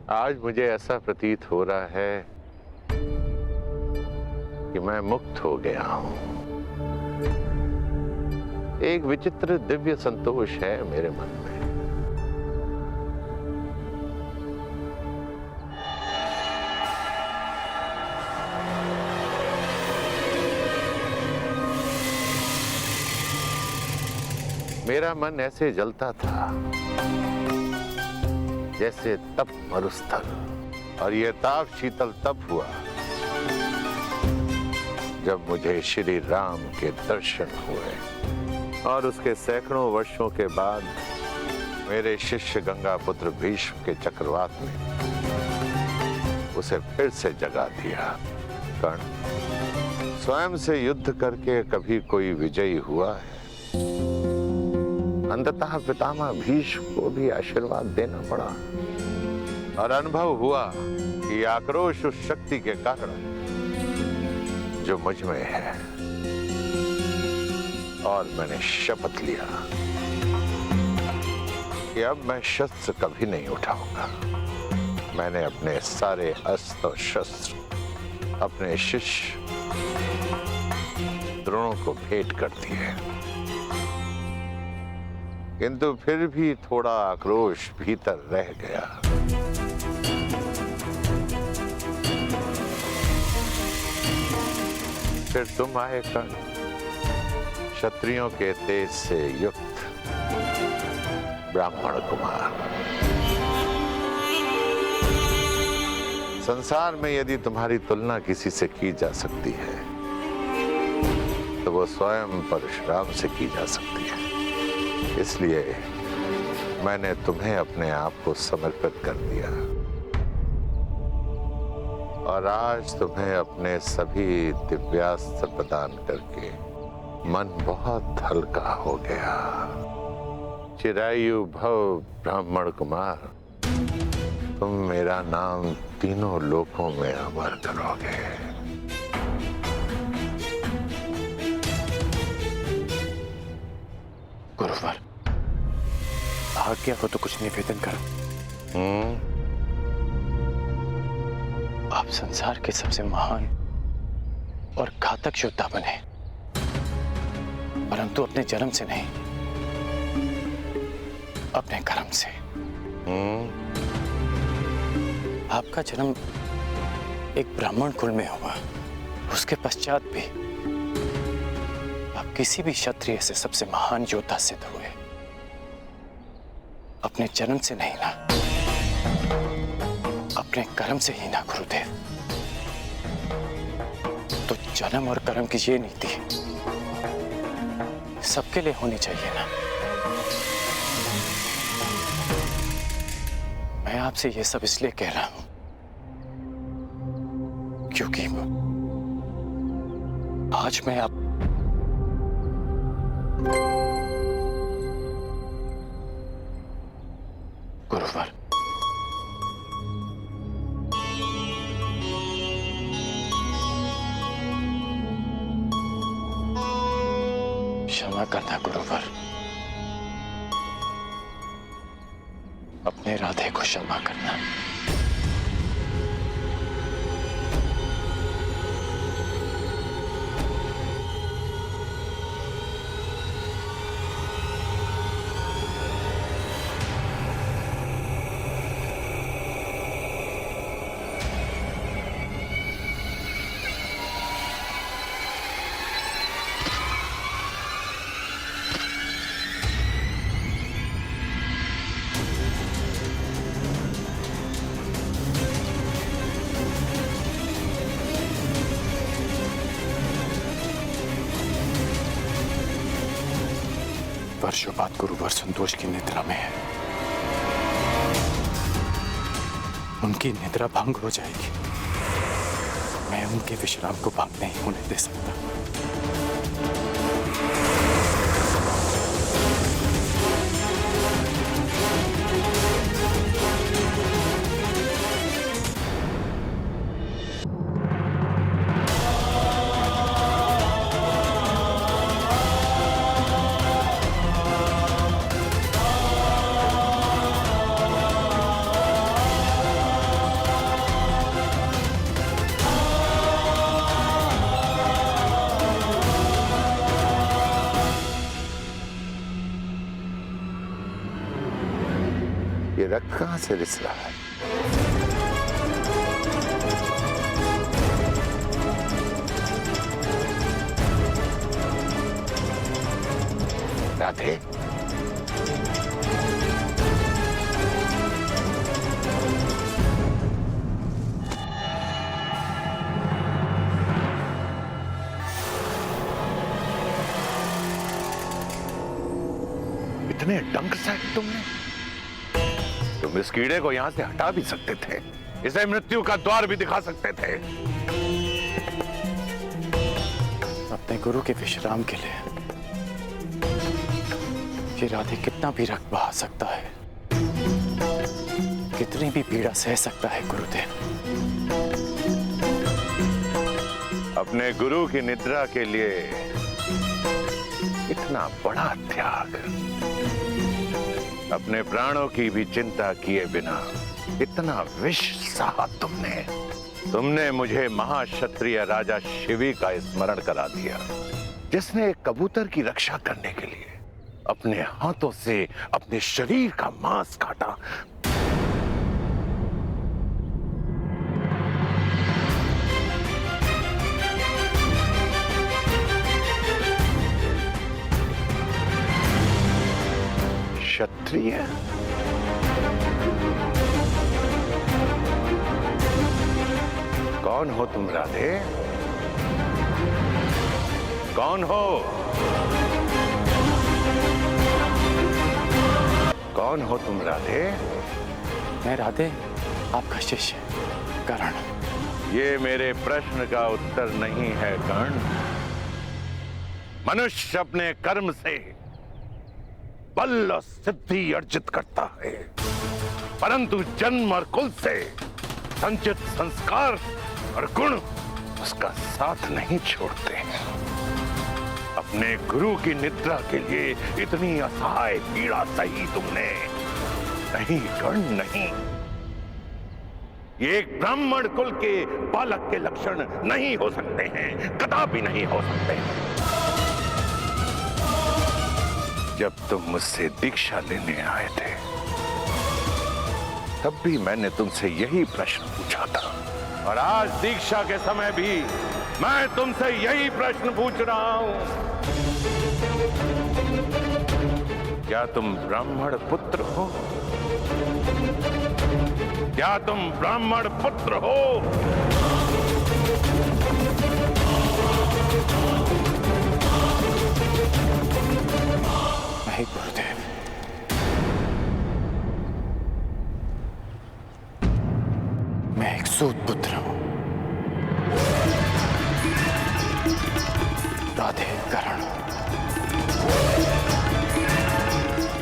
आज मुझे ऐसा प्रतीत हो रहा है कि मैं मुक्त हो गया हूं। एक विचित्र दिव्य संतोष है मेरे मन में। मेरा मन ऐसे जलता था जैसे तप मरुस्थल, और यह ताप शीतल तब हुआ जब मुझे श्री राम के दर्शन हुए। और उसके सैकड़ों वर्षों के बाद मेरे शिष्य गंगापुत्र भीष्म के चक्रवात ने उसे फिर से जगा दिया। कर्ण, स्वयं से युद्ध करके कभी कोई विजयी हुआ है? अंततः पितामह भीष्म को भी आशीर्वाद देना पड़ा, और अनुभव हुआ कि आक्रोश उस शक्ति के कारण जो मुझ में है। और मैंने शपथ लिया कि अब मैं शस्त्र कभी नहीं उठाऊंगा। मैंने अपने सारे अस्त्र और शस्त्र अपने शिष्य द्रोणों को भेंट कर दिए। किंतु फिर भी थोड़ा आक्रोश भीतर रह गया। फिर तुम आए कर्ण, क्षत्रियों के तेज से युक्त ब्राह्मण कुमार। संसार में यदि तुम्हारी तुलना किसी से की जा सकती है तो वो स्वयं परशुराम से की जा सकती है। इसलिए मैंने तुम्हें अपने आप को समर्पित कर दिया, और आज तुम्हें अपने सभी दिव्यास्त्र प्रदान करके मन बहुत हल्का हो गया। चिरायु भव ब्राह्मण कुमार, तुम मेरा नाम तीनों लोकों में अमर करोगे। गुरुवर, आज्ञा हो तो कुछ निवेदन करो। आप संसार के सबसे महान और घातक योद्धा बने, परंतु अपने जन्म से नहीं, अपने कर्म से। आपका जन्म एक ब्राह्मण कुल में हुआ, उसके पश्चात भी आप किसी भी क्षत्रिय से सबसे महान योद्धा सिद्ध हुए। अपने जन्म से नहीं ना, अपने कर्म से ही ना गुरुदेव। तो जन्म और कर्म की ये नीति सबके लिए होनी चाहिए ना। मैं आपसे ये सब इसलिए कह रहा हूं क्योंकि आज मैं आप गुरुवर, क्षमा करना गुरुवर, अपने राधे को क्षमा करना। वर्षों बाद गुरुवर संतोष की निद्रा में है। उनकी निद्रा भंग हो जाएगी। मैं उनके विश्राम को भंग नहीं होने दे सकता। ये रक्त कहां से रिस रहा है? राधे, इतने डंक से तुमने? तुम इस कीड़े को यहां से हटा भी सकते थे, इसे मृत्यु का द्वार भी दिखा सकते थे। अपने गुरु के विश्राम के लिए ये राधे कितना भी रक्त बहा सकता है, कितनी भी पीड़ा सह सकता है गुरुदेव। अपने गुरु की निद्रा के लिए इतना बड़ा त्याग, अपने प्राणों की भी चिंता किए बिना इतना विष सहा तुमने मुझे महाक्षत्रिय राजा शिवी का स्मरण करा दिया, जिसने एक कबूतर की रक्षा करने के लिए अपने हाथों से अपने शरीर का मांस काटा। क्षत्रिय? कौन हो तुम राधे? कौन हो? कौन हो तुम राधे? मैं राधे, आपका शिष्य कर्ण। ये मेरे प्रश्न का उत्तर नहीं है कर्ण। मनुष्य अपने कर्म से बल और सिद्धि अर्जित करता है, परंतु जन्म और कुल से संचित संस्कार और गुण उसका साथ नहीं छोड़ते हैं। अपने गुरु की निद्रा के लिए इतनी असहाय पीड़ा सही तुमने? नहीं कर्ण, नहीं। ये एक ब्राह्मण कुल के बालक के लक्षण नहीं हो सकते हैं, कदापि नहीं हो सकते। जब तुम मुझसे दीक्षा लेने आए थे, तब भी मैंने तुमसे यही प्रश्न पूछा था, और आज दीक्षा के समय भी मैं तुमसे यही प्रश्न पूछ रहा हूं। क्या तुम ब्राह्मण पुत्र हो? क्या तुम ब्राह्मण पुत्र हो? नहीं गुरुदेव, मैं एक सूत पुत्र हूं। राधे कर्ण,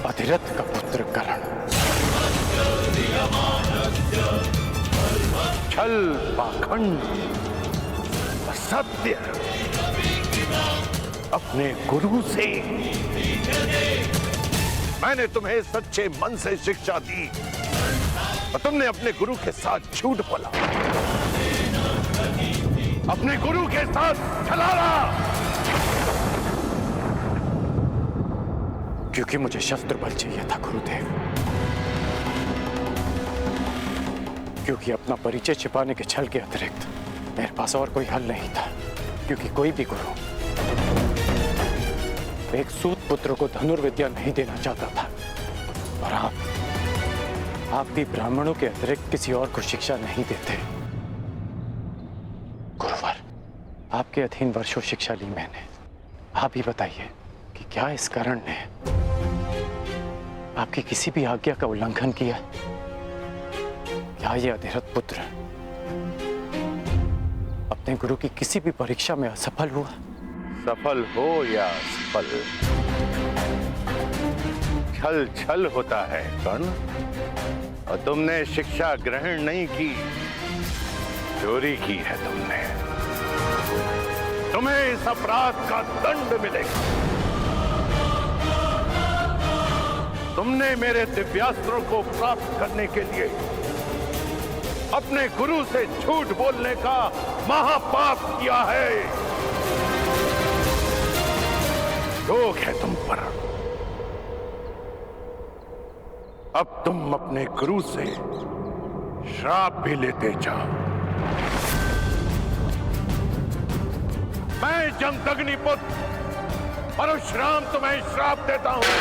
अधिरथ का पुत्र कर्ण। छल, पाखंड, असत्य अपने गुरु से। मैंने तुम्हें सच्चे मन से शिक्षा दी और तुमने अपने गुरु के साथ झूठ बोला, अपने गुरु के साथ छलावा। क्योंकि मुझे शस्त्र बल चाहिए था गुरुदेव, क्योंकि अपना परिचय छिपाने के छल के अतिरिक्त मेरे पास और कोई हल नहीं था। क्योंकि कोई भी गुरु एक सूत पुत्र को धनुर्विद्या नहीं देना चाहता था, और आप भी ब्राह्मणों के अतिरिक्त किसी और को शिक्षा नहीं देते। गुरुवर, आपके अधीन वर्षों शिक्षा ली मैंने। आप ही बताइए कि क्या इस कर्ण ने आपकी किसी भी आज्ञा का उल्लंघन किया? क्या ये अधिरथ पुत्र अपने गुरु की किसी भी परीक्षा में असफल हुआ? सफल हो या असफल, छल छल होता है कर्ण। और तुमने शिक्षा ग्रहण नहीं की, चोरी की है तुमने। तुम्हें इस अपराध का दंड मिलेगा। तुमने मेरे दिव्यास्त्रों को प्राप्त करने के लिए अपने गुरु से झूठ बोलने का महापाप किया है। रोग है तुम पर, अब तुम अपने गुरु से श्राप भी लेते जाओ। मैं जमदग्नि पुत्र परशुराम तुम्हें श्राप देता हूं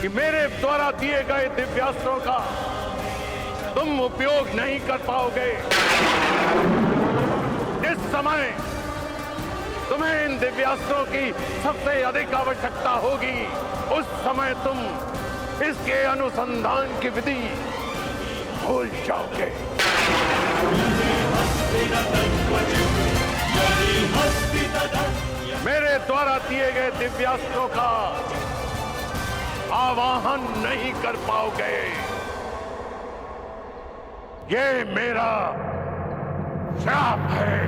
कि मेरे द्वारा दिए गए दिव्यास्त्रों का तुम उपयोग नहीं कर पाओगे। इस समय तुम्हें इन दिव्यास्त्रों की सबसे अधिक आवश्यकता होगी। उस समय तुम इसके अनुसंधान की विधि भूल जाओगे। मेरे द्वारा दिए गए दिव्यास्त्रों का आवाहन नहीं कर पाओगे। ये मेरा श्राप है।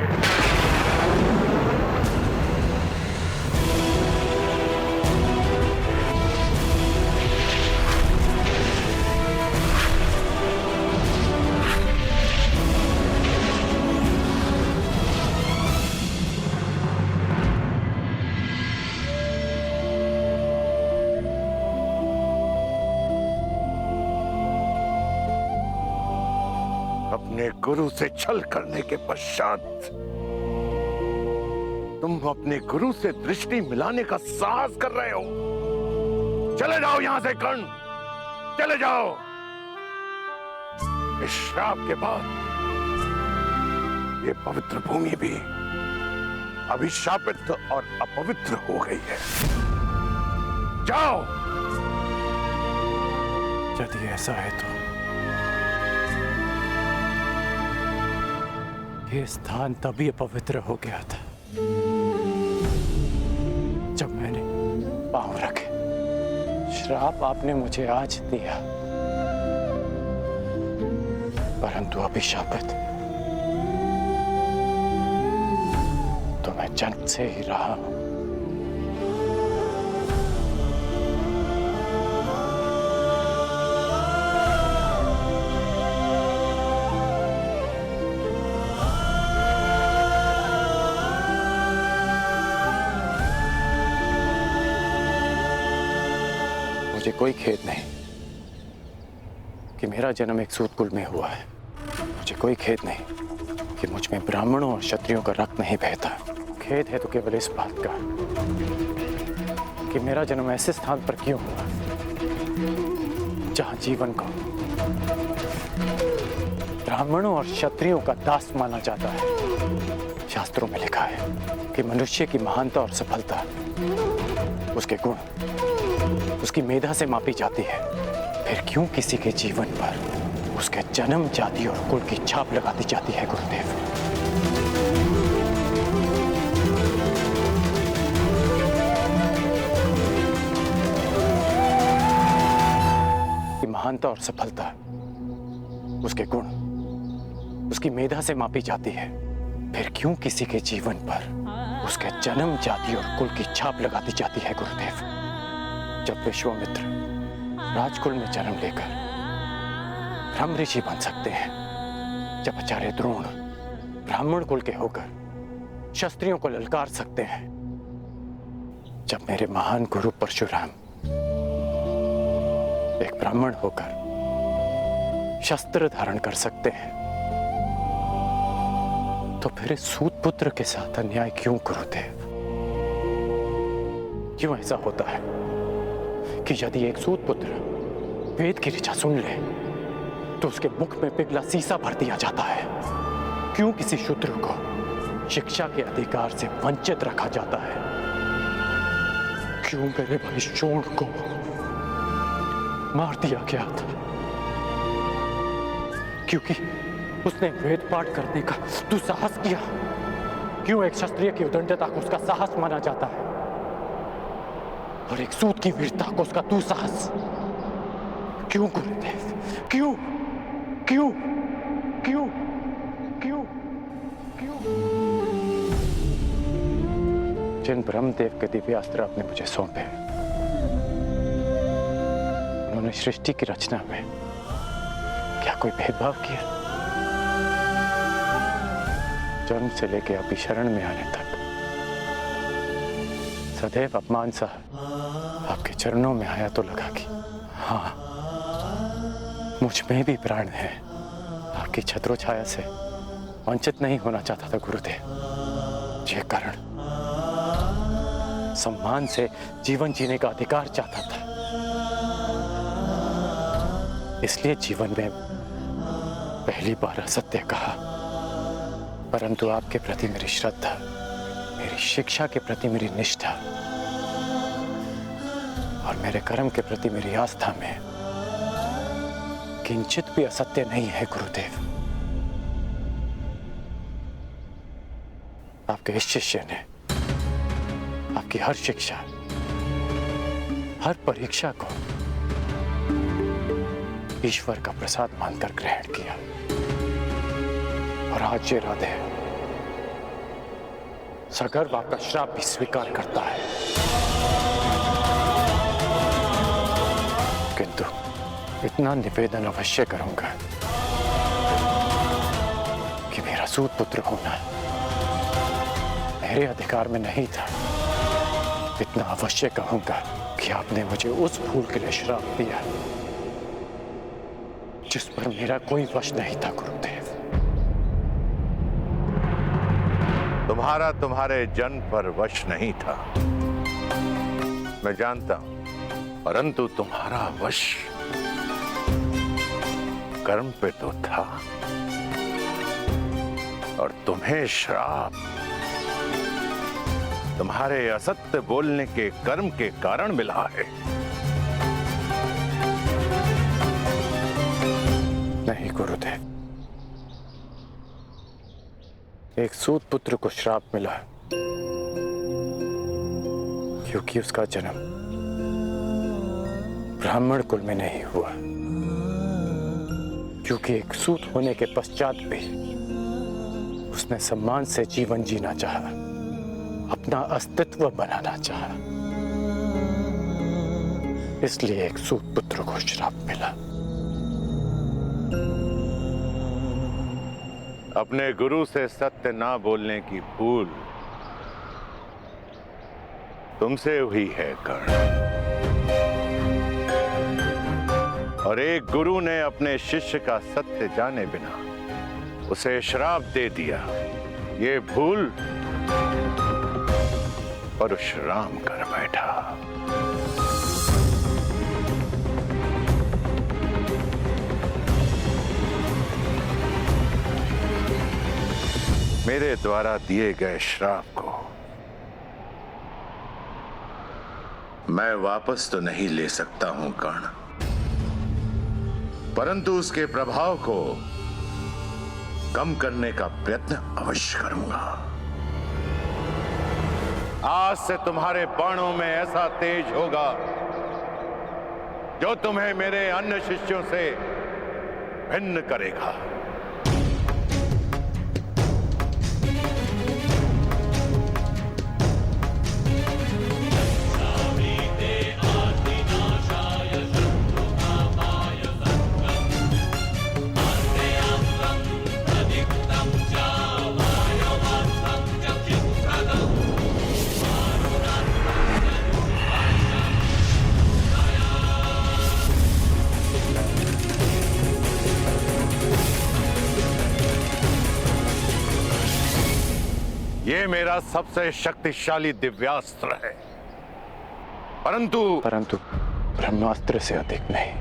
अपने गुरु से छल करने के पश्चात तुम अपने गुरु से दृष्टि मिलाने का साहस कर रहे हो। चले जाओ यहां से कर्ण, चले जाओ। इस श्राप के बाद ये पवित्र भूमि भी अभिशापित और अपवित्र हो गई है। जाओ। यदि ऐसा है तो ये स्थान तभी अपवित्र हो गया था जब मैंने पांव रखे। श्राप आपने मुझे आज दिया, परंतु अभिशापित तो मैं जन्म से ही रहा हूं। मुझे कोई खेद नहीं कि मेरा जन्म एक सूत कुल में हुआ है। मुझे कोई खेद नहीं कि मुझ में ब्राह्मणों और क्षत्रियों का रक्त नहीं बहता। खेद है तो केवल इस बात का कि मेरा जन्म ऐसे स्थान पर क्यों हुआ जहां जीवन को ब्राह्मणों और क्षत्रियों का दास माना जाता है। शास्त्रों में लिखा है कि मनुष्य की महानता और सफलता उसके गुण, उसकी मेधा से मापी जाती है। फिर क्यों किसी के जीवन पर उसके जन्म, जाति और कुल की छाप लगा दी जाती है गुरुदेव? कि महानता और सफलता उसके गुण, उसकी मेधा से मापी जाती है। फिर क्यों किसी के जीवन पर उसके जन्म, जाति और कुल की छाप लगा दी जाती है गुरुदेव? जब विश्वामित्र राजकुल में जन्म लेकर ब्रह्म ऋषि बन सकते हैं, जब आचार्य द्रोण ब्राह्मण कुल के होकर क्षत्रियों को ललकार सकते हैं, जब मेरे महान गुरु परशुराम एक ब्राह्मण होकर शस्त्र धारण कर सकते हैं, तो फिर इस सूत पुत्र के साथ अन्याय क्यों गुरुदेव? क्यों ऐसा होता है कि यदि एक सूत पुत्र वेद की ऋचा सुन ले तो उसके मुख में पिघला सीसा भर दिया जाता है? क्यों किसी शूद्र को शिक्षा के अधिकार से वंचित रखा जाता है? क्यों मेरे भाई शोण को मार दिया गया था? क्योंकि उसने वेद पाठ करने का दुस्साहस किया। क्यों एक क्षत्रिय की उदंडता को उसका साहस माना जाता है और एक सूत की वीरता को उसका दुस्साहस? क्यों गुरुदेव? क्यों क्यों क्यों क्यों क्यों? जिन ब्रह्मदेव के दिव्यास्त्र आपने मुझे सौंपे, उन्होंने सृष्टि की रचना में क्या कोई भेदभाव किया? जन्म से लेकर अभी शरण में आने तक सदैव अपमान सा आपके चरणों में आया तो लगा कि हाँ, मुझ में भी प्राण है। आपकी छत्रो छाया से वंचित नहीं होना चाहता था गुरुदेव। ये कारण सम्मान से जीवन जीने का अधिकार चाहता था। इसलिए जीवन में पहली बार असत्य कहा, परंतु आपके प्रति मेरी श्रद्धा, मेरी शिक्षा के प्रति मेरी निष्ठा और मेरे कर्म के प्रति मेरी आस्था में किंचित भी असत्य नहीं है गुरुदेव। आपके इस शिष्य ने आपकी हर शिक्षा, हर परीक्षा को ईश्वर का प्रसाद मानकर ग्रहण किया और आज ये राधे सगर्व आपका श्राप भी स्वीकार करता है। किंतु इतना निवेदन अवश्य करूंगा कि मेरा सूत पुत्र होना मेरे अधिकार में नहीं था। इतना अवश्य कहूंगा कि आपने मुझे उस भूल के लिए श्राप दिया जिस पर मेरा कोई वश नहीं था गुरुदेव। तुम्हारा तुम्हारे जन्म पर वश नहीं था, मैं जानता हूं, परंतु तुम्हारा वश कर्म पे तो था और तुम्हें श्राप तुम्हारे असत्य बोलने के कर्म के कारण मिला है। नहीं गुरुदेव, एक सूत पुत्र को श्राप मिला क्योंकि उसका जन्म ब्राह्मण कुल में नहीं हुआ, क्योंकि एक सूत होने के पश्चात भी उसने सम्मान से जीवन जीना चाहा, अपना अस्तित्व बनाना चाहा। इसलिए एक सूत पुत्र को श्राप मिला। अपने गुरु से सत्य ना बोलने की भूल तुमसे हुई है कर्ण, और एक गुरु ने अपने शिष्य का सत्य जाने बिना उसे श्राप दे दिया। ये भूल परशुराम कर बैठा। मेरे द्वारा दिए गए श्राप को मैं वापस तो नहीं ले सकता हूं कर्ण, परंतु उसके प्रभाव को कम करने का प्रयत्न अवश्य करूंगा। आज से तुम्हारे बाणों में ऐसा तेज होगा जो तुम्हें मेरे अन्य शिष्यों से भिन्न करेगा। ये मेरा सबसे शक्तिशाली दिव्यास्त्र है, परंतु ब्रह्मास्त्र से अधिक नहीं।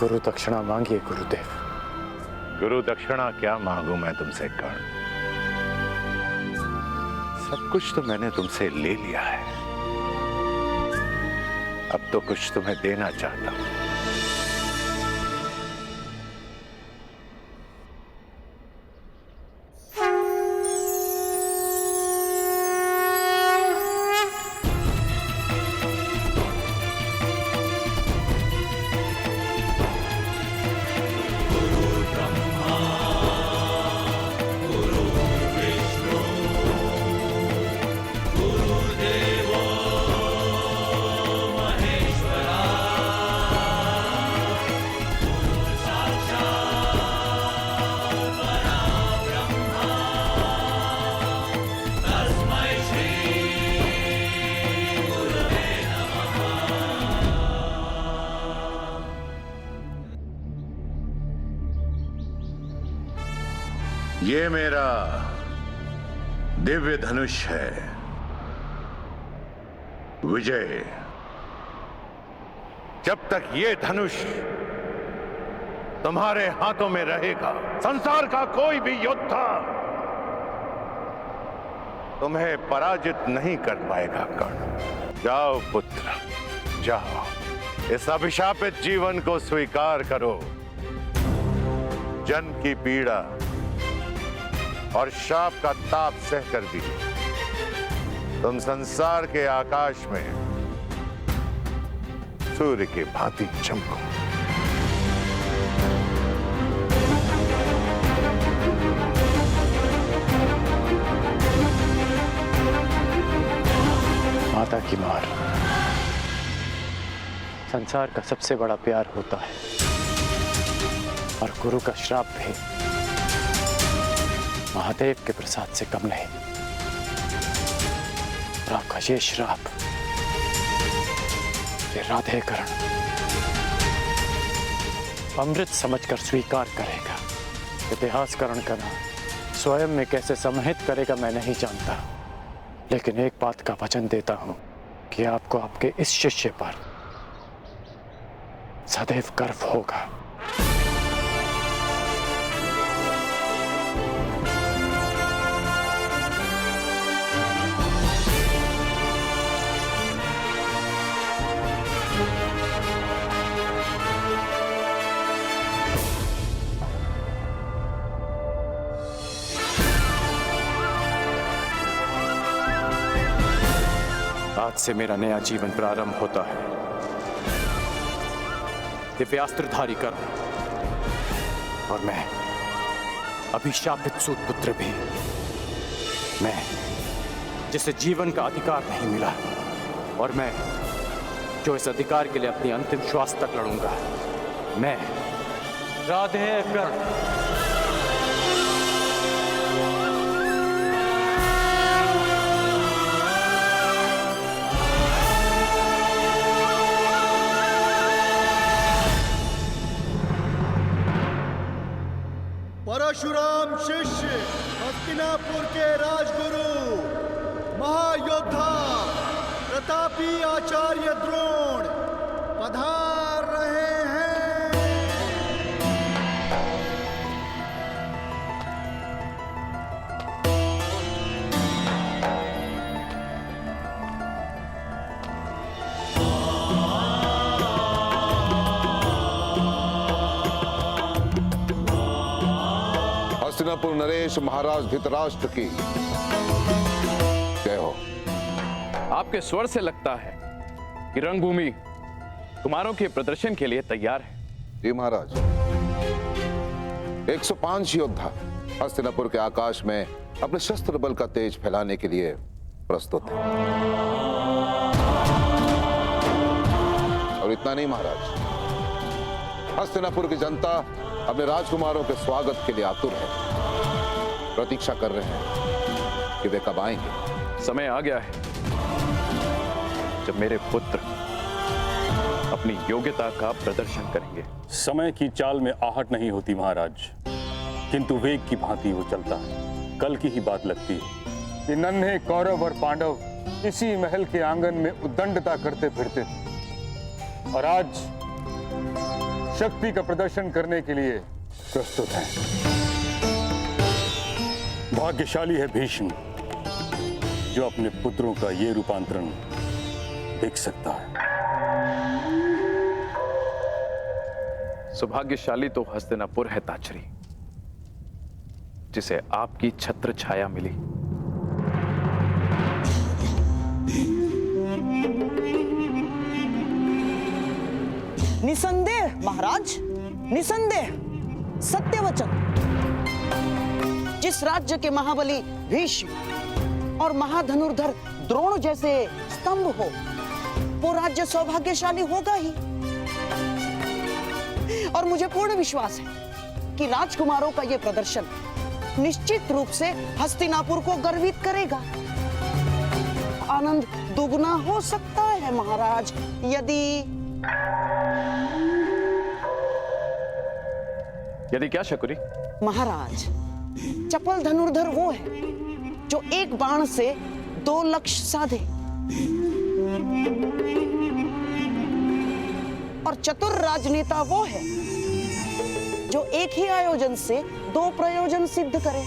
गुरु दक्षिणा मांगिए गुरुदेव। गुरु दक्षिणा क्या मांगू मैं तुमसे कर्ण? सब कुछ तो मैंने तुमसे ले लिया है, अब तो कुछ तुम्हें देना चाहता हूं। गुरु ब्रह्मा ये मेरा दिव्य धनुष है विजय। जब तक ये धनुष तुम्हारे हाथों में रहेगा, संसार का कोई भी योद्धा तुम्हें पराजित नहीं कर पाएगा। कर्ण, जाओ पुत्र, जाओ, इस अभिशापित जीवन को स्वीकार करो। जन्म की पीड़ा और शाप का ताप सहकर भी तुम संसार के आकाश में सूर्य की भांति चमको। माता की मार संसार का सबसे बड़ा प्यार होता है, और गुरु का श्राप भी महादेव के प्रसाद से कम नहीं। और आपका ये श्राप, ये राधेकरण अमृत समझकर स्वीकार करेगा। इतिहासकरण करना स्वयं में कैसे समाहित करेगा मैं नहीं जानता, लेकिन एक बात का वचन देता हूं कि आपको आपके इस शिष्य पर सदैव गर्व होगा। आज से मेरा नया जीवन प्रारंभ होता है। दिव्यास्त्रधारी कर्ण, और मैं अभिशापित सूत पुत्र भी, मैं जिसे जीवन का अधिकार नहीं मिला, और मैं जो इस अधिकार के लिए अपनी अंतिम श्वास तक लड़ूंगा, मैं राधेकर्ण। परशुराम शिष्य, हस्तिनापुर के राजगुरु, महायोद्धा प्रतापी आचार्य द्रोण पधार रहे हैं। हस्तिनापुर नरेश महाराज धृतराष्ट्र की जय हो। आपके स्वर से लगता है कि रंगभूमि कुमारों के प्रदर्शन के लिए तैयार है। जी महाराज, 105 योद्धा हस्तिनापुर के आकाश में अपने शस्त्र बल का तेज फैलाने के लिए प्रस्तुत हैं। और इतना नहीं महाराज, हस्तिनापुर की जनता अपने राजकुमारों के स्वागत के लिए आतुर है, प्रतीक्षा कर रहे हैं कि वे कब आएंगे। समय आ गया है जब मेरे पुत्र अपनी योग्यता का प्रदर्शन करेंगे। समय की चाल में आहट नहीं होती महाराज, किंतु वेग की भांति वो चलता है। कल की ही बात लगती है कि नन्हे कौरव और पांडव इसी महल के आंगन में उद्दंडता करते फिरते थे, और आज शक्ति का प्रदर्शन करने के लिए प्रस्तुत हैं। भाग्यशाली है भीष्म जो अपने पुत्रों का ये रूपांतरण देख सकता है। सौभाग्यशाली तो हस्तिनापुर है ताचरी, जिसे आपकी छत्र छाया मिली। निसंदेह महाराज, निसंदेह, सत्य वचन। जिस राज्य के महाबली भीष्म और महाधनुर्धर द्रोण जैसे स्तंभ हो, वो राज्य सौभाग्यशाली होगा ही। और मुझे पूर्ण विश्वास है कि राजकुमारों का ये प्रदर्शन निश्चित रूप से हस्तिनापुर को गर्वित करेगा। आनंद दुगना हो सकता है महाराज, यदि क्या शकुनी? महाराज, चपल धनुर्धर वो है जो एक बाण से 2 लक्ष्य साधे, और चतुर राजनेता वो है जो एक ही आयोजन से 2 प्रयोजन सिद्ध करे।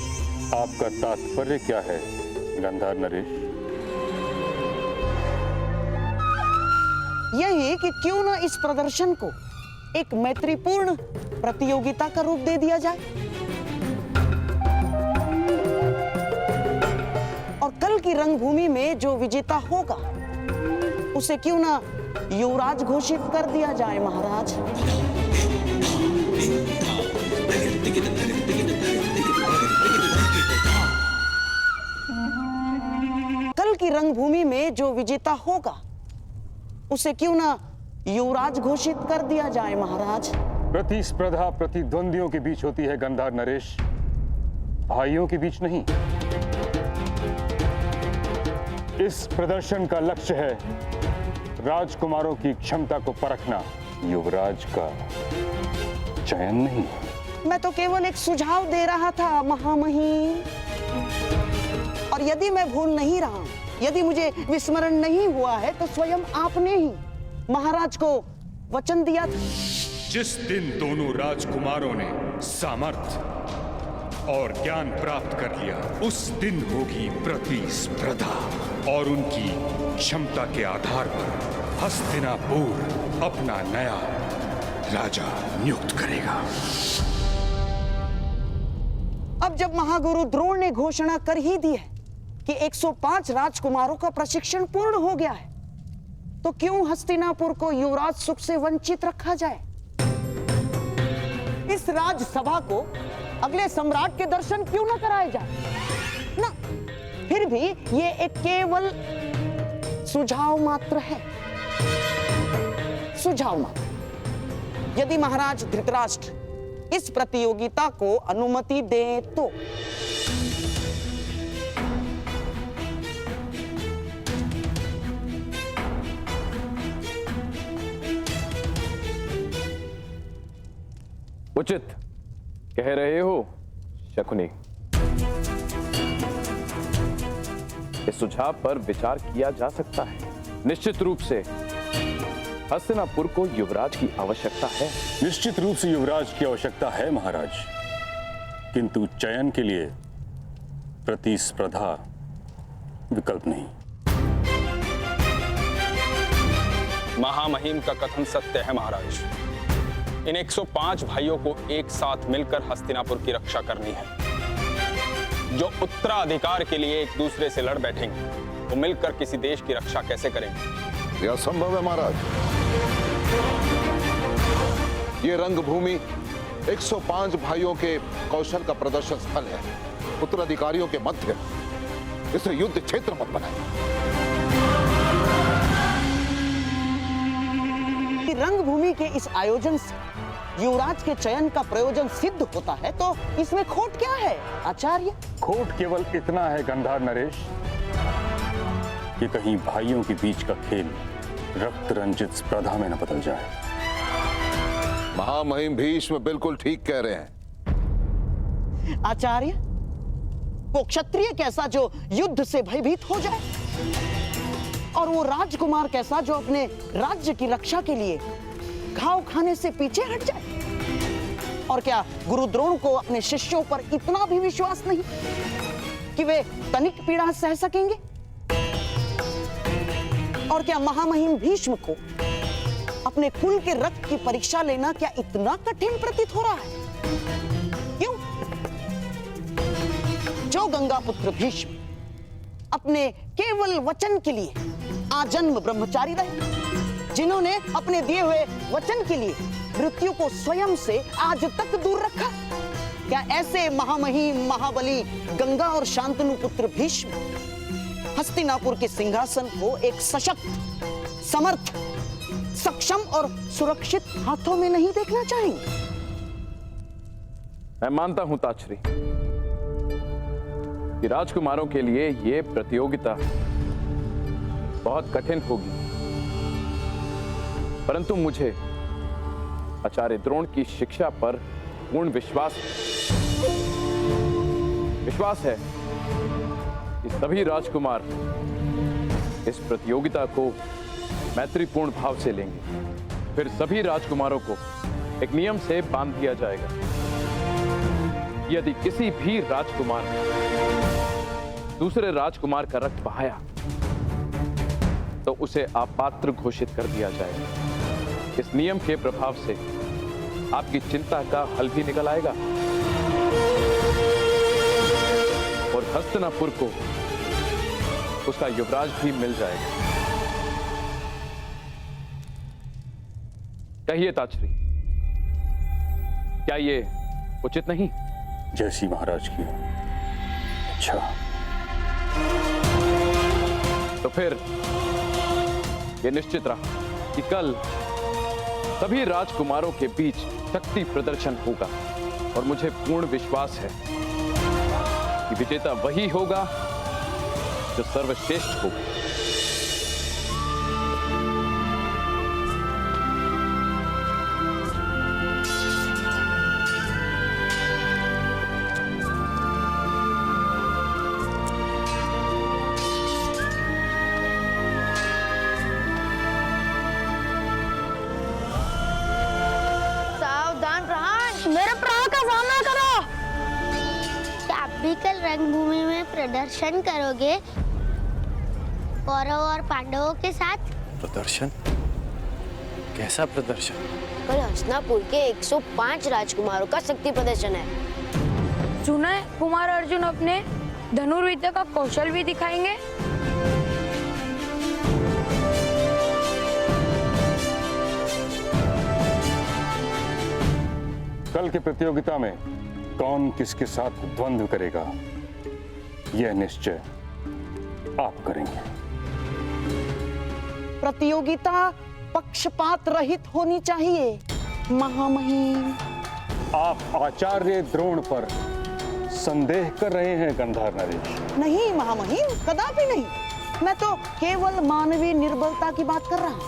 आपका तात्पर्य क्या है गंधार नरेश? यही कि क्यों ना इस प्रदर्शन को एक मैत्रीपूर्ण प्रतियोगिता का रूप दे दिया जाए, और कल की रंगभूमि में जो विजेता होगा उसे क्यों ना युवराज घोषित कर दिया जाए महाराज। कल की रंगभूमि में जो विजेता होगा उसे क्यों ना युवराज घोषित कर दिया जाए महाराज। प्रतिस्पर्धा प्रतिद्वंदियों के बीच होती है गंधार नरेश, भाइयों के बीच नहीं। इस प्रदर्शन का लक्ष्य है राजकुमारों की क्षमता को परखना, युवराज का चयन नहीं। मैं तो केवल एक सुझाव दे रहा था महामहिम, और यदि मैं भूल नहीं रहा, यदि मुझे विस्मरण नहीं हुआ है, तो स्वयं आपने ही महाराज को वचन दिया था। जिस दिन दोनों राजकुमारों ने सामर्थ्य और ज्ञान प्राप्त कर लिया, उस दिन होगी प्रतिस्पर्धा, और उनकी क्षमता के आधार पर हस्तिनापुर अपना नया राजा नियुक्त करेगा। अब जब महागुरु द्रोण ने घोषणा कर ही दी है कि 105 राजकुमारों का प्रशिक्षण पूर्ण हो गया है, तो क्यों हस्तिनापुर को युवराज सुख से वंचित रखा जाए? इस राजसभा को अगले सम्राट के दर्शन क्यों ना कराए जाए ना? फिर भी ये एक केवल सुझाव मात्र है, सुझाव मात्र। यदि महाराज धृतराष्ट्र इस प्रतियोगिता को अनुमति दे तो। उचित कह रहे हो शकुनी। इस सुझाव पर विचार किया जा सकता है। निश्चित रूप से हस्तिनापुर को युवराज की आवश्यकता है। निश्चित रूप से युवराज की आवश्यकता है महाराज, किंतु चयन के लिए प्रतिस्पर्धा विकल्प नहीं। महामहिम का कथन सत्य है महाराज। इन 105 भाइयों को एक साथ मिलकर हस्तिनापुर की रक्षा करनी है। जो उत्तराधिकार के लिए एक दूसरे से लड़ बैठेंगे, वो मिलकर किसी देश की रक्षा कैसे करेंगे? यह संभव है महाराज। ये रंगभूमि 105 भाइयों के कौशल का प्रदर्शन स्थल है, उत्तराधिकारियों के मध्य। इसे युद्ध क्षेत्र मत बनाएं। रंगभूमि के इस आयोजन से युवराज के चयन का प्रयोजन सिद्ध होता है, तो इसमें खोट क्या है आचार्य? खोट केवल इतना है गंधार नरेश कि कहीं भाइयों के बीच का खेल रक्त रंजित स्पर्धा में न बदल जाए। महामहिम भीष्म बिल्कुल ठीक कह रहे हैं। आचार्य, वो क्षत्रिय कैसा जो युद्ध से भयभीत हो जाए, और वो राजकुमार कैसा जो अपने राज्य की रक्षा के लिए घाव खाने से पीछे हट जाए? और क्या गुरु द्रोण को अपने शिष्यों पर इतना भी विश्वास नहीं कि वे तनिक पीड़ा सह सकेंगे? और क्या महामहिम भीष्म को अपने कुल के रक्त की परीक्षा लेना क्या इतना कठिन प्रतीत हो रहा है? क्यों? जो गंगापुत्र भीष्म अपने केवल वचन के लिए आजन्म ब्रह्मचारी रहे, जिन्होंने अपने दिए हुए वचन के लिए मृत्यु को स्वयं से आज तक दूर रखा, क्या ऐसे महामहिम महाबली गंगा और शांतनु पुत्र भीष्म हस्तिनापुर के सिंहासन को एक सशक्त, समर्थ, सक्षम और सुरक्षित हाथों में नहीं देखना चाहेंगे? मैं मानता हूं ताछरी कि राजकुमारों के लिए यह प्रतियोगिता बहुत कठिन होगी, परंतु मुझे आचार्य द्रोण की शिक्षा पर पूर्ण विश्वास है। विश्वास है कि सभी राजकुमार इस प्रतियोगिता को मैत्रीपूर्ण भाव से लेंगे। फिर सभी राजकुमारों को एक नियम से बांध दिया जाएगा। यदि किसी भी राजकुमार ने दूसरे राजकुमार का रक्त बहाया तो उसे अपात्र घोषित कर दिया जाएगा। इस नियम के प्रभाव से आपकी चिंता का हल भी निकल आएगा और हस्तिनापुर को उसका युवराज भी मिल जाएगा। कहिए ताचरी, क्या ये उचित नहीं? जैसी महाराज की अच्छा। तो फिर यह निश्चित रहा कि कल सभी राजकुमारों के बीच शक्ति प्रदर्शन होगा और मुझे पूर्ण विश्वास है कि विजेता वही होगा जो सर्वश्रेष्ठ होगा। कल रंगभूमि में प्रदर्शन करोगे कौरव और पांडवों के साथ? प्रदर्शन? कैसा प्रदर्शन? कल हस्तिनापुर के 105 राजकुमारों का शक्ति प्रदर्शन है। सुना है कुमार अर्जुन अपने धनुर्विद्या का कौशल भी दिखाएंगे। कल की प्रतियोगिता में कौन किसके साथ द्वंद्व करेगा यह निश्चय आप करेंगे। प्रतियोगिता पक्षपात रहित होनी चाहिए महामहिम। आप आचार्य द्रोण पर संदेह कर रहे हैं गंधार नरेश? नहीं महामहिम, कदापि नहीं। मैं तो केवल मानवीय निर्बलता की बात कर रहा हूं।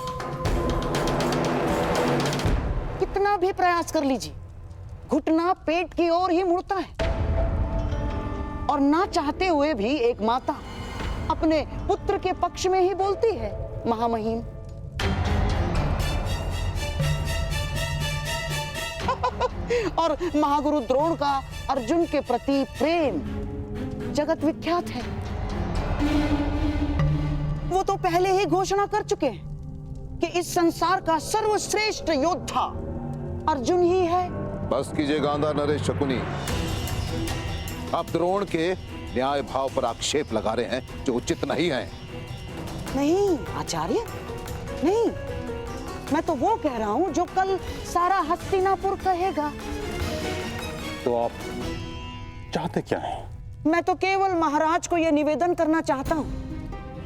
कितना भी प्रयास कर लीजिए, घुटना पेट की ओर ही मुड़ता है और ना चाहते हुए भी एक माता अपने पुत्र के पक्ष में ही बोलती है महामहिम। और महागुरु द्रोण का अर्जुन के प्रति प्रेम जगत विख्यात है। वो तो पहले ही घोषणा कर चुके हैं कि इस संसार का सर्वश्रेष्ठ योद्धा अर्जुन ही है। बस कीजिए गांधार नरेश शकुनी। आप द्रोण के न्याय भाव पर आक्षेप लगा रहे हैं जो उचित नहीं है। नहीं आचार्य, नहीं, मैं तो वो कह रहा हूं जो कल सारा हस्तिनापुर कहेगा। तो आप चाहते क्या हैं? मैं तो केवल महाराज को यह निवेदन करना चाहता हूं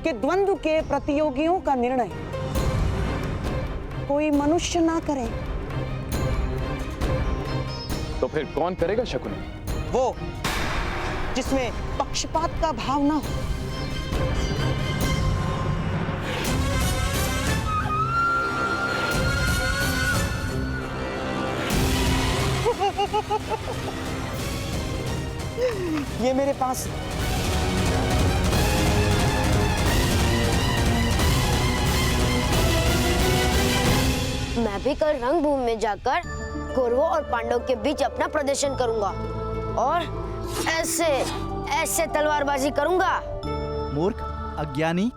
कि द्वंद्व के प्रतियोगियों का निर्णय कोई मनुष्य ना करे। तो फिर कौन करेगा शकुनी? वो जिसमें पक्षपात का भाव ना हो। ये मेरे पास मैं भी कल रंगभूमि में जाकर कौरवों और पांडवों के बीच अपना प्रदर्शन करूंगा और ऐसे तलवारबाजी करूंगा। मूर्ख, अज्ञानी,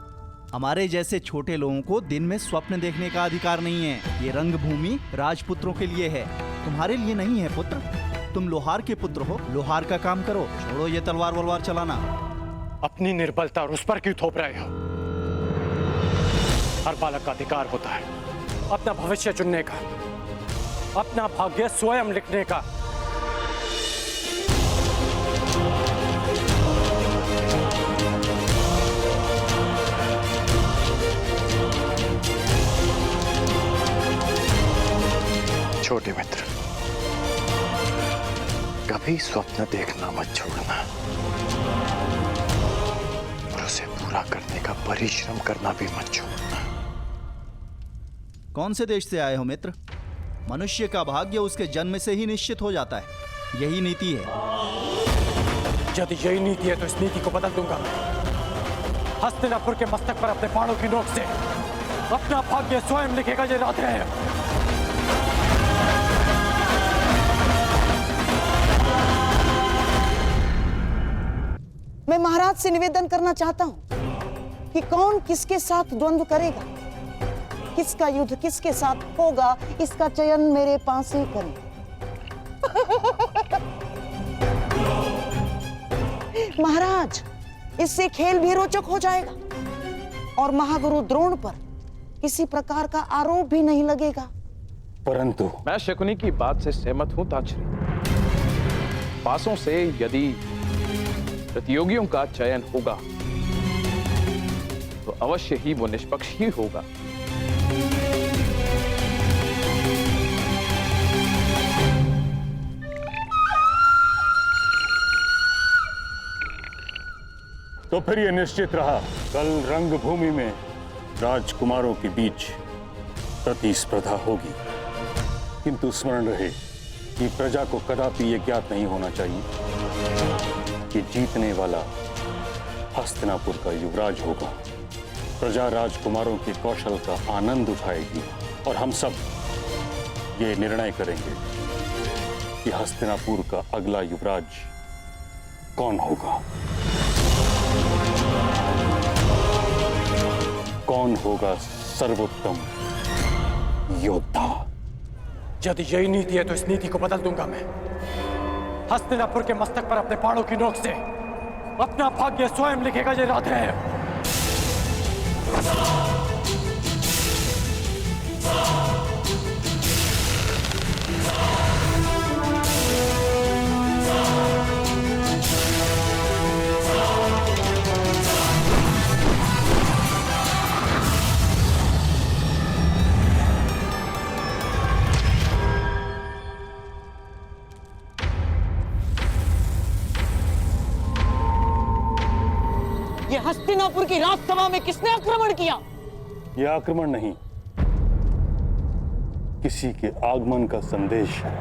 हमारे जैसे छोटे लोगों को दिन में स्वप्न देखने का अधिकार नहीं है। ये रंगभूमि राजपुत्रों के लिए है, तुम्हारे लिए नहीं है पुत्र। तुम लोहार के पुत्र हो, लोहार का काम करो, छोड़ो ये तलवार वलवार चलाना। अपनी निर्बलता उस पर क्यों थोप रहे हो? हर बालक का अधिकार होता है अपना भविष्य चुनने का, अपना भाग्य स्वयं लिखने का। छोटे मित्र, कभी स्वप्न देखना मत छोड़ना और उसे पूरा करने का परिश्रम करना भी मत छोड़ना। कौन से देश से आए हो मित्र? मनुष्य का भाग्य उसके जन्म से ही निश्चित हो जाता है, यही नीति है। यदि यही नीति है तो इस नीति को बदल दूंगा मैं। हस्तिनापुर के मस्तक पर अपने बाणों की नोक से अपना भाग्य स्वयं लिखेगा ये राधेय। मैं महाराज से निवेदन करना चाहता हूं कि कौन किसके साथ द्वंद्व करेगा, किसका युद्ध किसके साथ होगा, इसका चयन मेरे पास ही करें। महाराज, इससे खेल भी रोचक हो जाएगा और महागुरु द्रोण पर किसी प्रकार का आरोप भी नहीं लगेगा। परंतु मैं शकुनी की बात से सहमत हूं ताचरी। पासों से यदि प्रतियोगियों का चयन होगा तो अवश्य ही वो निष्पक्ष ही होगा। तो फिर यह निश्चित रहा, कल रंगभूमि में राजकुमारों के बीच प्रतिस्पर्धा होगी। किंतु स्मरण रहे कि प्रजा को कदापि यह ज्ञात नहीं होना चाहिए कि जीतने वाला हस्तिनापुर का युवराज होगा। प्रजा राजकुमारों के कौशल का आनंद उठाएगी और हम सब ये निर्णय करेंगे कि हस्तिनापुर का अगला युवराज कौन होगा। कौन होगा सर्वोत्तम योद्धा। यदि यही नीति है तो इस नीति को बदल दूंगा मैं। हस्तिनापुर के मस्तक पर अपने बाणों की नोक से अपना भाग्य स्वयं लिखेगा ये राधेय। ये हस्तिनापुर की राजसभा में किसने आक्रमण किया? यह आक्रमण नहीं, किसी के आगमन का संदेश है।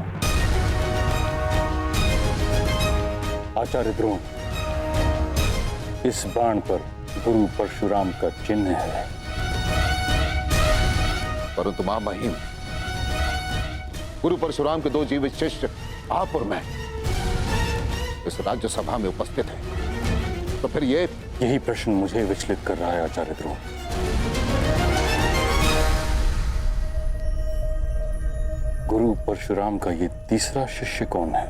आचार्य द्रोण, इस बाण पर गुरु परशुराम का चिन्ह है। परंतु महामहिम, गुरु परशुराम के दो जीवित शिष्य आप और मैं इस राज्यसभा में उपस्थित हैं, तो फिर यही प्रश्न मुझे विचलित कर रहा है आचार्य द्रोण। गुरु परशुराम का ये तीसरा शिष्य कौन है?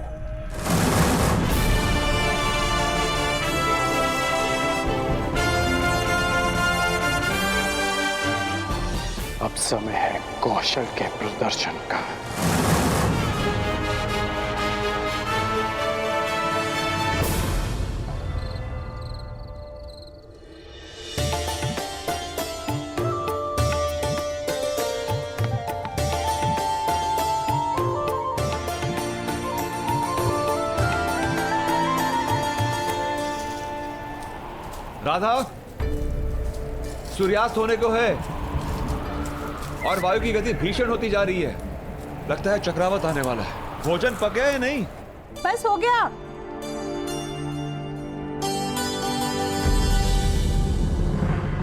अब समय है कौशल के प्रदर्शन का। राधा, सूर्यास्त होने को है और वायु की गति भीषण होती जा रही है। लगता है चक्रवात आने वाला है। भोजन पक गया या नहीं? बस हो गया।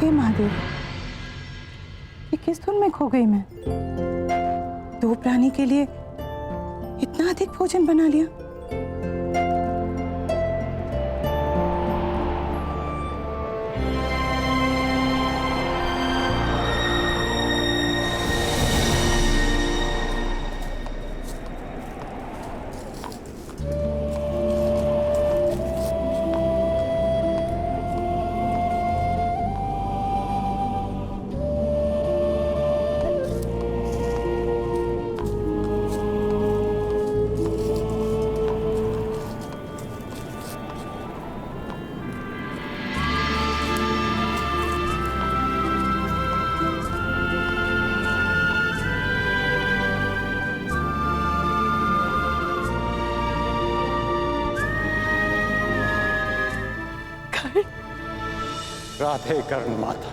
हे महादेव, ये किस धुन में खो गई मैं? दो प्राणी के लिए इतना अधिक भोजन बना लिया। राधे कर्ण माता।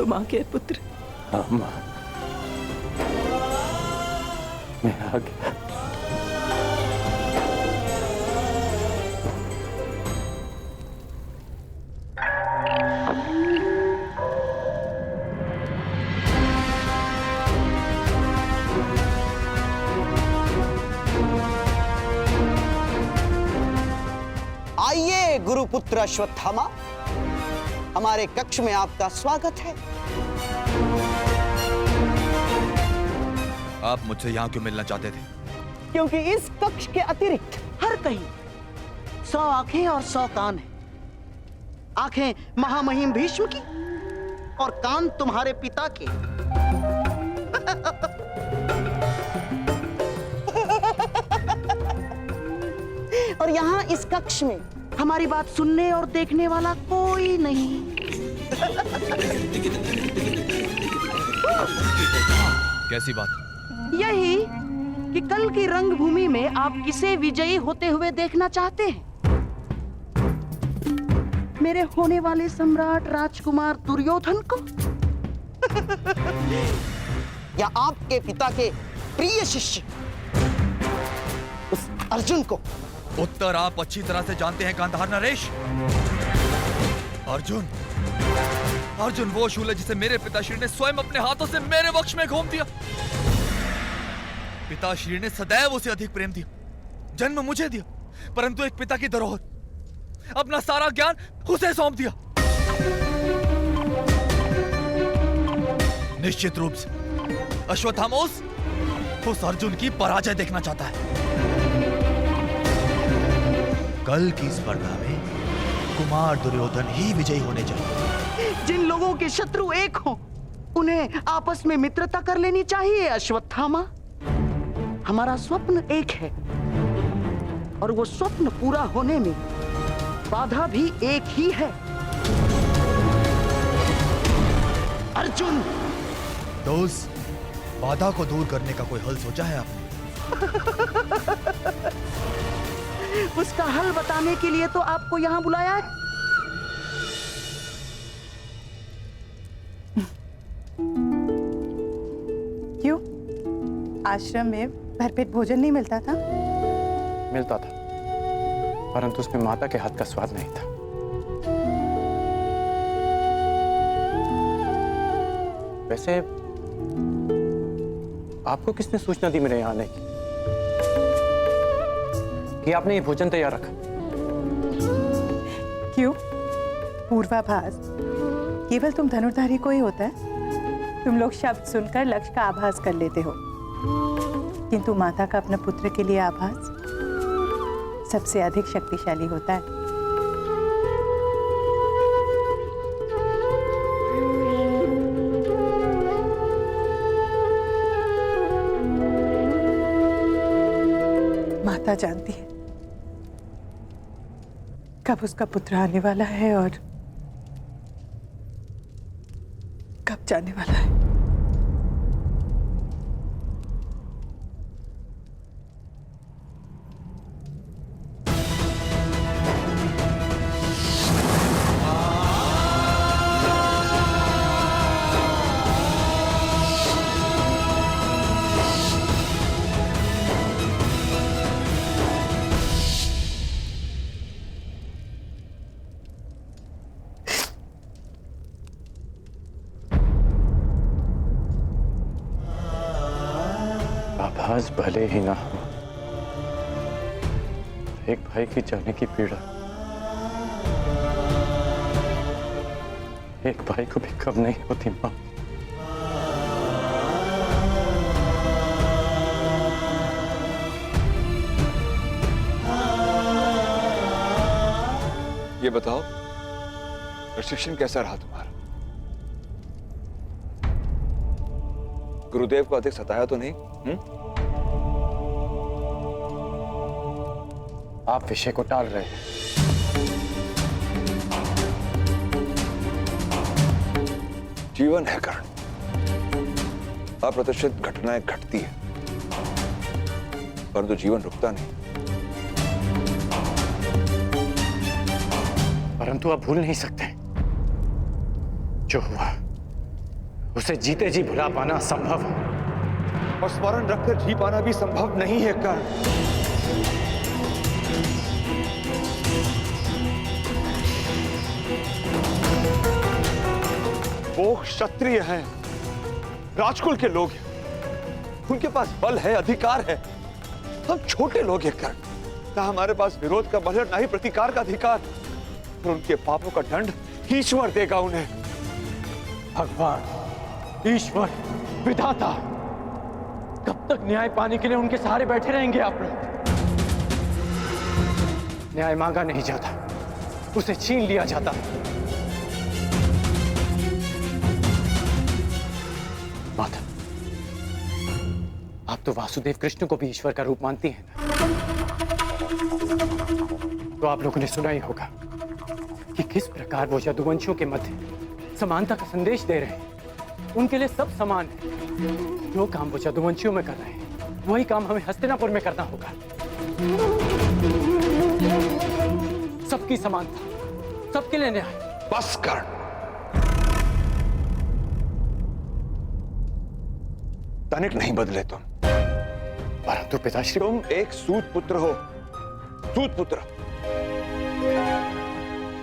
तुम आ गए पुत्र। हाँ माँ, मैं आ गया। आइए गुरुपुत्र अश्वत्थामा, हमारे कक्ष में आपका स्वागत है। आप मुझसे यहाँ क्यों मिलना चाहते थे? क्योंकि इस कक्ष के अतिरिक्त हर कहीं 100 आंखें और 100 कान हैं। आंखें महामहिम भीष्म की और कान तुम्हारे पिता के। और यहाँ इस कक्ष में हमारी बात सुनने और देखने वाला कोई नहीं। कैसी बात? यही कि कल की रंगभूमि में आप किसे विजयी होते हुए देखना चाहते हैं? मेरे होने वाले सम्राट राजकुमार दुर्योधन को या आपके पिता के प्रिय शिष्य उस अर्जुन को? उत्तर आप अच्छी तरह से जानते हैं गांधार नरेश। अर्जुन, अर्जुन वो शूल है जिसे मेरे पिताश्री ने स्वयं अपने हाथों से मेरे वक्ष में घोंप दिया। पिताश्री ने सदैव उसे अधिक प्रेम दिया, जन्म मुझे दिया, परंतु एक पिता की धरोहर, अपना सारा ज्ञान उसे सौंप दिया। निश्चित रूप से अश्वत्थामा उस अर्जुन की पराजय देखना चाहता है। कल की स्पर्धा में कुमार दुर्योधन ही विजयी होने चाहिए। जिन लोगों के शत्रु एक हों, उन्हें आपस में मित्रता कर लेनी चाहिए अश्वत्थामा। हमारा स्वप्न एक है और वो स्वप्न पूरा होने में बाधा भी एक ही है। अर्जुन, तो उस बाधा को दूर करने का कोई हल सोचा है आपने? उसका हल बताने के लिए तो आपको यहाँ बुलाया है। क्यों? आश्रम में भरपेट भोजन नहीं मिलता था? मिलता था, परंतु उसमें माता के हाथ का स्वाद नहीं था। वैसे आपको किसने सूचना दी मेरे यहाँ आने की कि आपने ये भोजन तैयार रखा? क्यों? पूर्वाभास केवल तुम धनुर्धारी को ही होता है। तुम लोग शब्द सुनकर लक्ष्य का आभास कर लेते हो, किंतु माता का अपने पुत्र के लिए आभास सबसे अधिक शक्तिशाली होता है। माता जानती है कब उसका पुत्र आने वाला है और कब जाने वाला है। आभास भले ही ना हो, एक भाई की जाने की पीड़ा एक भाई को भी कम नहीं होती मां। ये बताओ, प्रशिक्षण कैसा रहा तुम्हारा? गुरुदेव को अधिक सताया तो नहीं? आप विषय को टाल रहे हैं। जीवन है कर्ण, अप्रत्याशित घटनाएं घटती है, परंतु जीवन रुकता नहीं। परंतु आप भूल नहीं सकते जो हुआ उसे जीते जी भुला पाना असंभव है और स्मरण रखकर जी पाना भी संभव नहीं है कर्ण। वो क्षत्रिय हैं, राजकुल के लोग हैं, उनके पास बल है, अधिकार है। हम छोटे लोग हैं कर्ण, ना हमारे पास विरोध का बल है, ना ही प्रतिकार का अधिकार। और उनके पापों का दंड ईश्वर देगा उन्हें। भगवान, ईश्वर, विधाता, कब तक न्याय पाने के लिए उनके सहारे बैठे रहेंगे आप लोग? न्याय मांगा नहीं जाता, उसे छीन लिया जाता। माता, आप तो वासुदेव कृष्ण को भी ईश्वर का रूप मानती हैं ना? तो आप लोगों ने सुना ही होगा कि किस प्रकार वो यदुवंशियों के मध्य समानता का संदेश दे रहे हैं। उनके लिए सब समान है। जो काम वो यदुवंशियों में कर रहे हैं, वही काम हमें हस्तिनापुर में करना होगा। सबकी समानता, सबके लिए न्याय। बस कर्ण, तनिक नहीं बदले तुम। परंतु पिताश्री, तुम एक सूत पुत्र हो, सूत पुत्र।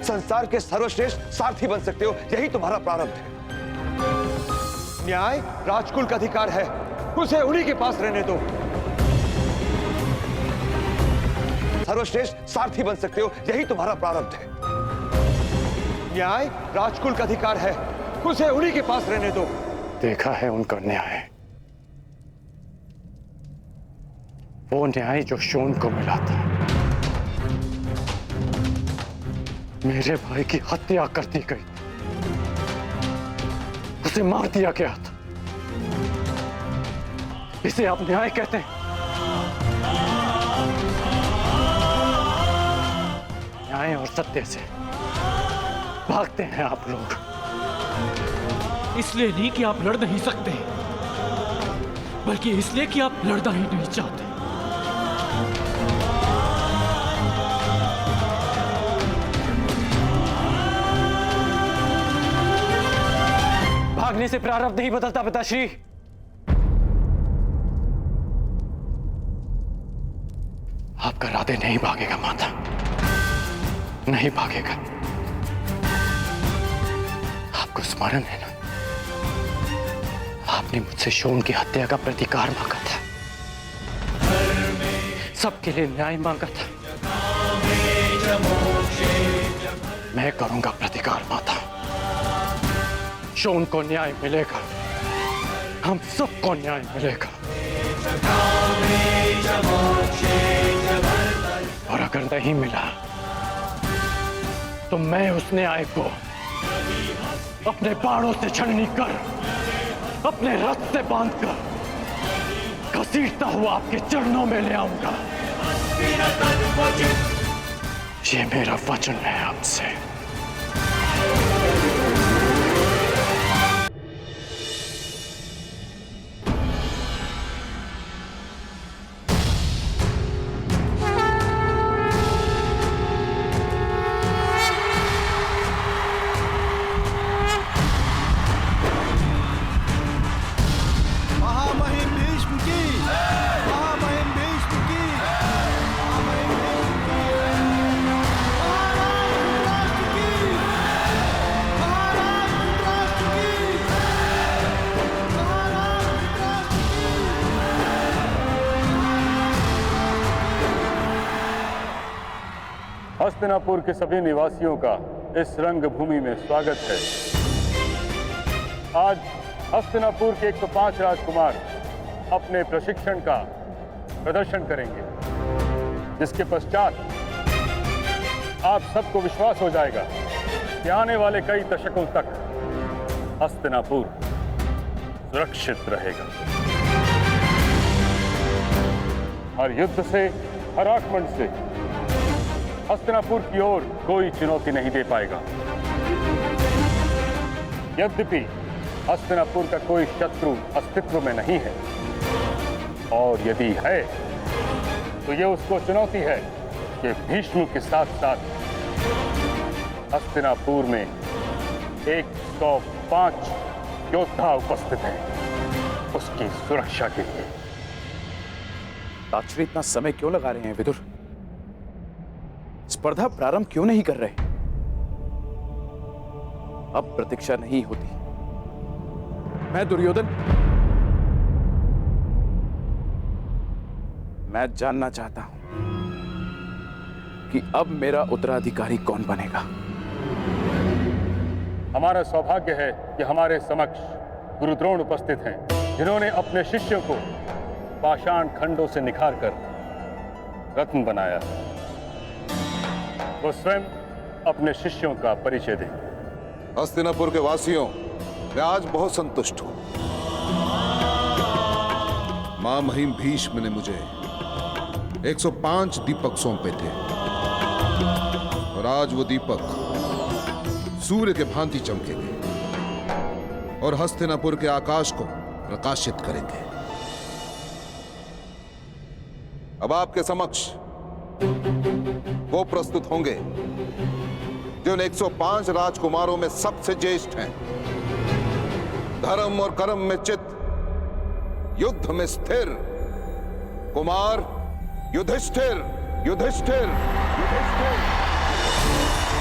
संसार के सर्वश्रेष्ठ सारथी बन सकते हो, यही तुम्हारा प्रारब्ध है। न्याय राजकुल का अधिकार है, उसे उन्हीं के पास रहने दो। सर्वश्रेष्ठ सारथी बन सकते हो, यही तुम्हारा प्रारब्ध है। न्याय राजकुल का अधिकार है, उसे उन्हीं के पास रहने दो। देखा है उनका न्याय, वो न्याय जो शोन को मिला था। मेरे भाई की हत्या कर दी गई, उसे मार दिया गया था। इसे आप न्याय कहते हैं? न्याय और सत्य से भागते हैं आप लोग। इसलिए नहीं कि आप लड़ नहीं सकते, बल्कि इसलिए कि आप लड़ना ही नहीं चाहते। भागने से प्रारब्ध नहीं बदलता पिताश्री। आपका राधे नहीं भागेगा माता, नहीं भागेगा। आपको स्मरण है ना, आपने मुझसे शोन की हत्या का प्रतिकार मांगा था, सबके लिए न्याय मांगा था। मैं करूंगा प्रतिकार माता। शोन को न्याय मिलेगा, हम सबको न्याय मिलेगा। और अगर नहीं मिला तो मैं उस न्याय को अपने बाणों से छलनी कर, अपने रथ से बांधकर घसीटता हुआ आपके चरणों में ले आऊंगा। ये मेरा वचन है आपसे। हस्तिनापुर के सभी निवासियों का इस रंगभूमि में स्वागत है। आज हस्तिनापुर के 105 राजकुमार अपने प्रशिक्षण का प्रदर्शन करेंगे, जिसके पश्चात आप सबको विश्वास हो जाएगा कि आने वाले कई दशकों तक हस्तिनापुर सुरक्षित रहेगा। हर युद्ध से, हर आक्रमण से हस्तिनापुर की ओर कोई चुनौती नहीं दे पाएगा। यद्यपि हस्तिनापुर का कोई शत्रु अस्तित्व में नहीं है, और यदि है तो यह उसको चुनौती है कि भीष्म के साथ साथ हस्तिनापुर में 105 योद्धा उपस्थित हैं उसकी सुरक्षा के लिए। ताक्षरी इतना समय क्यों लगा रहे हैं विदुर? स्पर्धा प्रारंभ क्यों नहीं कर रहे? अब प्रतीक्षा नहीं होती। मैं दुर्योधन, मैं जानना चाहता हूं कि अब मेरा उत्तराधिकारी कौन बनेगा। हमारा सौभाग्य है कि हमारे समक्ष गुरु द्रोण उपस्थित हैं, जिन्होंने अपने शिष्यों को पाषाण खंडों से निखारकर रत्न बनाया। वो स्वयं अपने शिष्यों का परिचय दें। हस्तिनापुर के वासियों, मैं आज बहुत संतुष्ट हूं। मां महिम भीष्म ने मुझे 105 दीपक सौंपे थे और आज वो दीपक सूर्य के भांति चमकेंगे और हस्तिनापुर के आकाश को प्रकाशित करेंगे। अब आपके समक्ष वो प्रस्तुत होंगे जो उन 105 राजकुमारों में सबसे ज्येष्ठ हैं, धर्म और कर्म में चित, युद्ध में स्थिर कुमार युधिष्ठिर। युधिष्ठिर युधिष्ठिर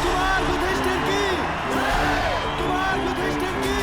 कुमार युधिष्ठिर की, कुमार युधिष्ठिर की,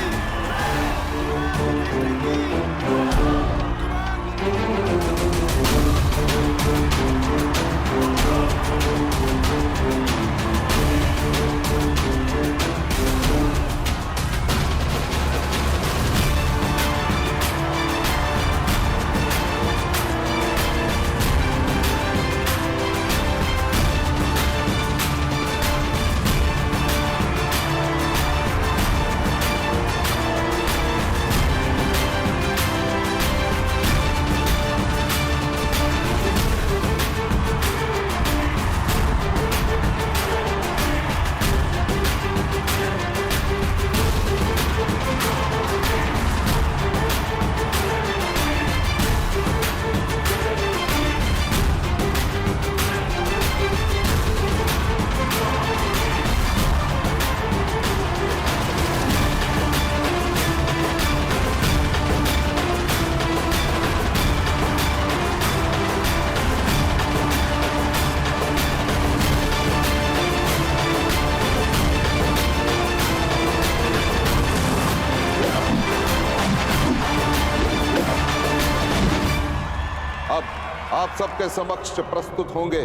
आप सबके समक्ष प्रस्तुत होंगे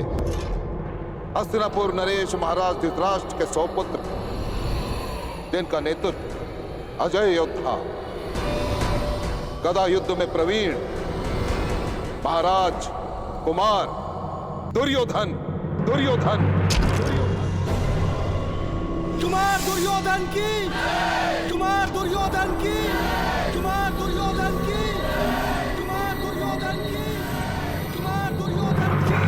हस्तिनापुर नरेश महाराज धृतराष्ट्र के सौपुत्र, जिनका नेतृत्व अजय योद्धा, गदा युद्ध में प्रवीण महाराज कुमार दुर्योधन। दुर्योधन कुमार दुर्योधन की, कुमार दुर्योधन की, कुमार दुर्योधन की, कुमार दुर्योधन की, कुमार दुर्योधन की।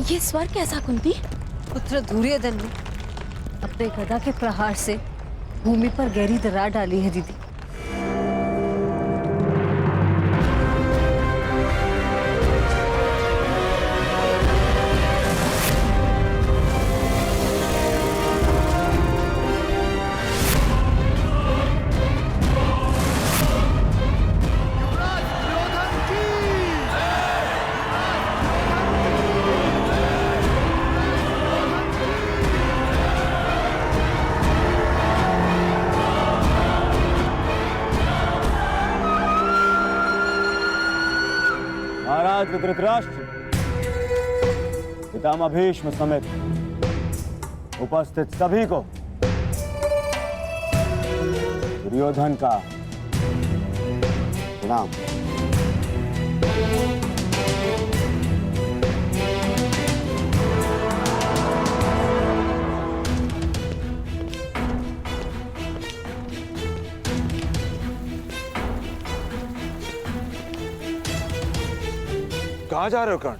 ये स्वर कैसा कुंती? पुत्र दुर्योधन ने अपने गदा के प्रहार से भूमि पर गहरी दरार डाली है दीदी। महाराज धृतराष्ट्र, पितामह भीष्म समेत उपस्थित सभी को दुर्योधन का प्रणाम। कहां जा रहे हो कर्ण?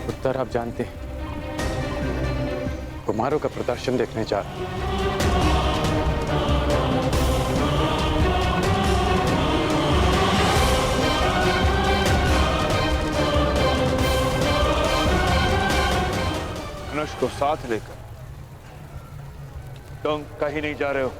उत्तर आप जानते हैं, कुमारों का प्रदर्शन देखने जा रहे हैं। धनुष को साथ लेकर तुम कहीं नहीं जा रहे हो।